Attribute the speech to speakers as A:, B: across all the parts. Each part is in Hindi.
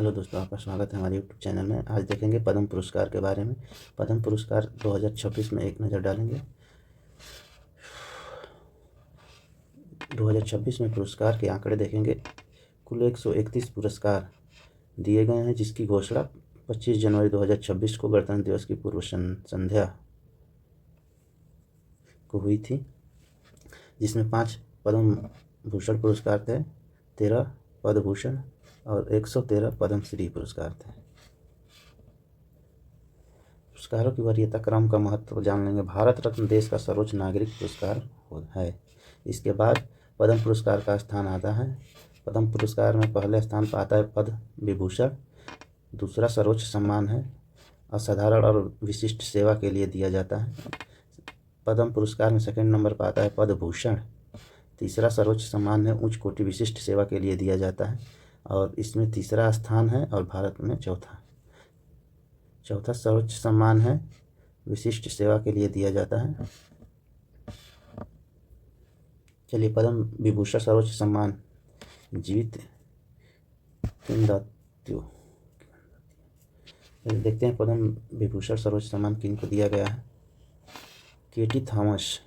A: हेलो दोस्तों, आपका स्वागत है हमारे यूट्यूब चैनल में। आज देखेंगे पद्म पुरस्कार के बारे में। पद्म पुरस्कार 2026 में एक नज़र डालेंगे। 2026 में पुरस्कार के आंकड़े देखेंगे। कुल 131 पुरस्कार दिए गए हैं, जिसकी घोषणा 25 जनवरी 2026 को गणतंत्र दिवस की पूर्व संध्या को हुई थी, जिसमें 5 पद्म भूषण पुरस्कार थे, 13 पद्म भूषण और 113 पद्मश्री पुरस्कार थे। पुरस्कारों की वरीयता क्रम का महत्व जान लेंगे। भारत रत्न देश का सर्वोच्च नागरिक पुरस्कार है। इसके बाद पद्म पुरस्कार का स्थान आता है। पद्म पुरस्कार में पहले स्थान पर आता है पद्म विभूषण। दूसरा सर्वोच्च सम्मान है, असाधारण और विशिष्ट सेवा के लिए दिया जाता है। पद्म पुरस्कार में सेकंड नंबर पर आता है पद्म भूषण। तीसरा सर्वोच्च सम्मान है, उच्च कोटि विशिष्ट सेवा के लिए दिया जाता है और इसमें तीसरा स्थान है, और भारत में चौथा सर्वोच्च सम्मान है, विशिष्ट सेवा के लिए दिया जाता है। चलिए, पद्म विभूषण सर्वोच्च सम्मान जीवित किंवदंतियों देखते हैं। पद्म विभूषण सर्वोच्च सम्मान किनको दिया गया है? के.टी. थॉमस,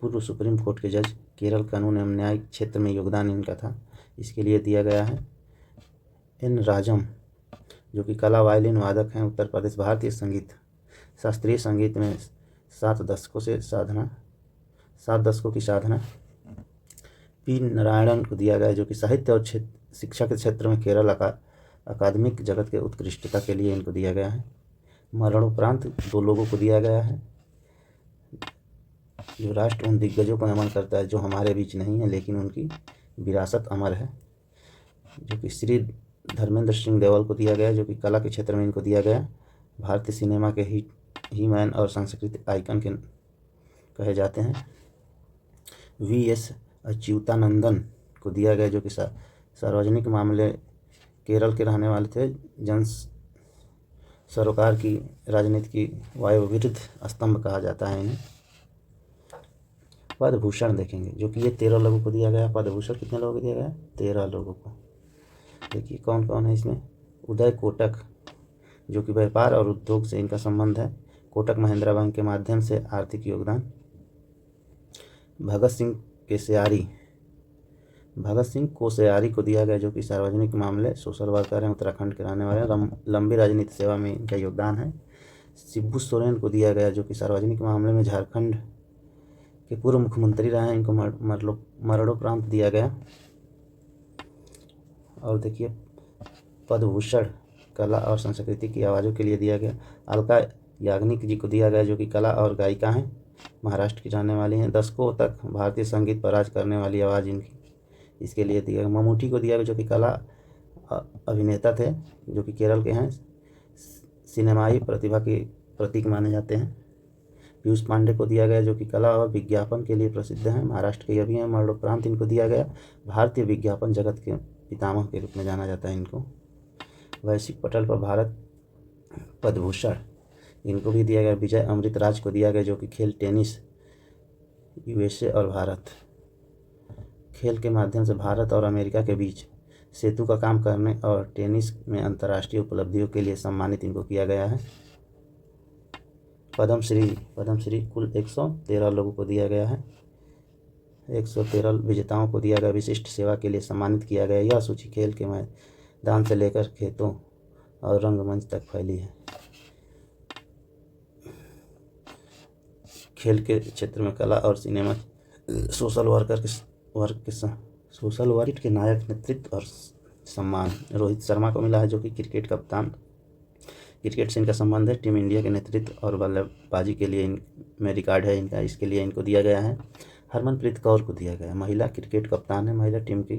A: पूर्व सुप्रीम कोर्ट के जज, केरल कानून एवं न्याय क्षेत्र में योगदान इनका था, इसके लिए दिया गया है। एन राजम, जो कि कला वायलिन वादक हैं, उत्तर प्रदेश, भारतीय संगीत शास्त्रीय संगीत में 7 दशकों की साधना। पी नारायणन को दिया गया, जो कि साहित्य और शिक्षा के क्षेत्र में केरल अकादमिक जगत के उत्कृष्टता के लिए इनको दिया गया है। मरणोपरांत 2 लोगों को दिया गया है, जो राष्ट्र उन दिग्गजों को नमन करता है जो हमारे बीच नहीं है, लेकिन उनकी विरासत अमर है, जो कि श्री धर्मेंद्र सिंह देओल को दिया गया, जो कि कला के क्षेत्र में इनको दिया गया। भारतीय सिनेमा के ही मैन और सांस्कृतिक आइकन के कहे जाते हैं। वी.एस. अच्युतानंदन को दिया गया, जो कि सार्वजनिक मामले केरल के रहने वाले थे, जन सरोकार की राजनीति की वायुविरुद्ध स्तंभ कहा जाता है इन्हें। पद्म भूषण देखेंगे, जो कि ये 13 लोगों को दिया गया। पद्म भूषण कितने लोगों को दिया गया? 13 लोगों को। देखिए कौन कौन है इसमें। उदय कोटक, जो कि व्यापार और उद्योग से इनका संबंध है, कोटक महिंद्रा बैंक के माध्यम से आर्थिक योगदान। भगत सिंह कोश्यारी को दिया गया, जो कि सार्वजनिक मामले सोशल वर्कर हैं, उत्तराखंड के रहने वाले हैं, लंबी राजनीतिक सेवा में इनका योगदान है। शिबू सोरेन को दिया गया, जो कि सार्वजनिक मामले में झारखंड के पूर्व मुख्यमंत्री रहे हैं, इनको मरणोपरांत दिया गया। और देखिए, पद्म भूषण कला और संस्कृति की आवाज़ों के लिए दिया गया। अलका याग्निक जी को दिया गया, जो कि कला और गायिका हैं, महाराष्ट्र की रहने वाली हैं, दशकों तक भारतीय संगीत पर राज करने वाली आवाज़ इनकी, इसके लिए दिया गया। ममूटी को दिया गया, जो कि कला अभिनेता थे, जो कि केरल के हैं, सिनेमाई प्रतिभा के प्रतीक माने जाते हैं। पीयूष पांडे को दिया गया, जो कि कला और विज्ञापन के लिए प्रसिद्ध हैं, महाराष्ट्र के ये भी हैं। मरणोपरांत इनको दिया गया। भारतीय विज्ञापन जगत के पितामह के रूप में जाना जाता है इनको। वैश्विक पटल पर भारत पद्म भूषण इनको भी दिया गया। विजय अमृतराज को दिया गया, जो कि खेल टेनिस, यूएसए और भारत खेल के माध्यम से भारत और अमेरिका के बीच सेतु का काम करने और टेनिस में अंतर्राष्ट्रीय उपलब्धियों के लिए सम्मानित इनको किया गया है। पद्मश्री कुल 113 लोगों को दिया गया है। 113 विजेताओं को दिया गया, विशिष्ट सेवा के लिए सम्मानित किया गया। यह सूची खेल के मैदान से लेकर खेतों और रंगमंच तक फैली है। खेल के क्षेत्र में कला और सिनेमा, सोशल वर्क के नायक, नेतृत्व और सम्मान रोहित शर्मा को मिला है, जो कि क्रिकेट कप्तान, क्रिकेट से इनका संबंध है। टीम इंडिया के नेतृत्व और बल्लेबाजी के लिए इनमें रिकॉर्ड है इनका, इसके लिए इनको दिया गया है। हरमनप्रीत कौर को दिया गया, महिला क्रिकेट कप्तान है, महिला टीम की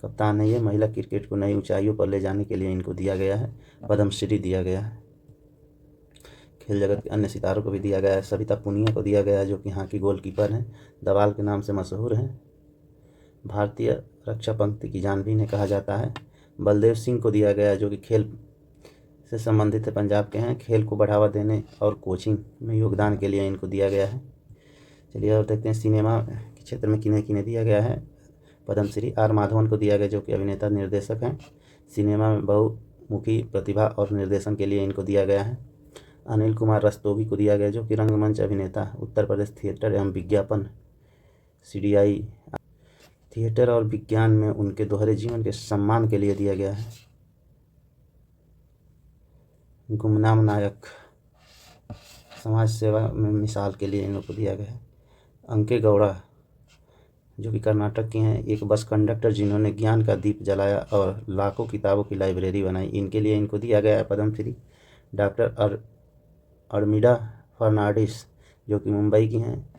A: कप्तान है ये। महिला क्रिकेट को नई ऊंचाइयों पर ले जाने के लिए इनको दिया गया है, पद्मश्री दिया गया है। खेल जगत के अन्य सितारों को भी दिया गया है। सविता पुनिया को दिया गया, जो कि यहाँ की गोलकीपर हैं, दवाल के नाम से मशहूर हैं, भारतीय रक्षा पंक्ति की जान भी इन्हें कहा जाता है। बलदेव सिंह को दिया गया, जो कि खेल से संबंधित है, पंजाब के हैं, खेल को बढ़ावा देने और कोचिंग में योगदान के लिए इनको दिया गया है। चलिए और देखते हैं सिनेमा के क्षेत्र में किन्हें किन्हें दिया गया है। पद्मश्री आर माधवन को दिया गया, जो कि अभिनेता निर्देशक हैं। सिनेमा में बहुमुखी प्रतिभा और निर्देशन के लिए इनको दिया गया है। अनिल कुमार रस्तोगी को दिया गया, जो कि रंगमंच अभिनेता, उत्तर प्रदेश थिएटर एवं विज्ञापन CDI थिएटर और विज्ञान में उनके दोहरे जीवन के सम्मान के लिए दिया गया है। गुमनाम नायक, समाज सेवा में मिसाल के लिए इनको दिया गया है। अंके गौड़ा, जो कि कर्नाटक की हैं, एक बस कंडक्टर जिन्होंने ज्ञान का दीप जलाया और लाखों किताबों की लाइब्रेरी बनाई, इनके लिए इनको दिया गया है पद्मश्री। डॉक्टर अर्मिडा फर्नांडिस, जो कि मुंबई की हैं,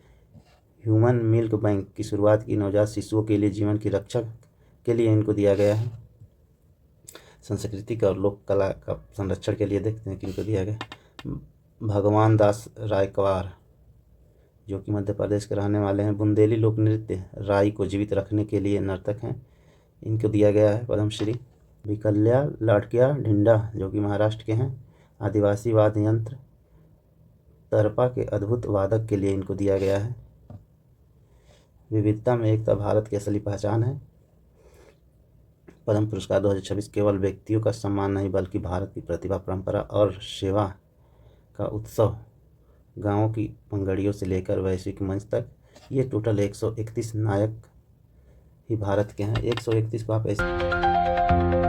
A: ह्यूमन मिल्क बैंक की शुरुआत की नवजात शिशुओं के लिए जीवन की रक्षा के लिए इनको दिया गया है। सांस्कृतिक और लोक कला का संरक्षण के लिए देखते हैं कि इनको दिया गया। भगवान दास रायकवार, जो कि मध्य प्रदेश के रहने वाले हैं, बुंदेली लोक नृत्य राई को जीवित रखने के लिए नर्तक हैं, इनको दिया गया है पद्मश्री। विकल्या लाडकिया ढिंडा, जो कि महाराष्ट्र के हैं, आदिवासी वाद्य यंत्र तरपा के अद्भुत वादक के लिए इनको दिया गया है। विविधता में एकता भारत की असली पहचान है। पद्म पुरस्कार 2026 केवल व्यक्तियों का सम्मान नहीं, बल्कि भारत की प्रतिभा, परंपरा और सेवा का उत्सव। गाँवों की पंगड़ियों से लेकर वैश्विक मंच तक, ये टोटल 131 नायक ही भारत के हैं। 131 को आप ऐसे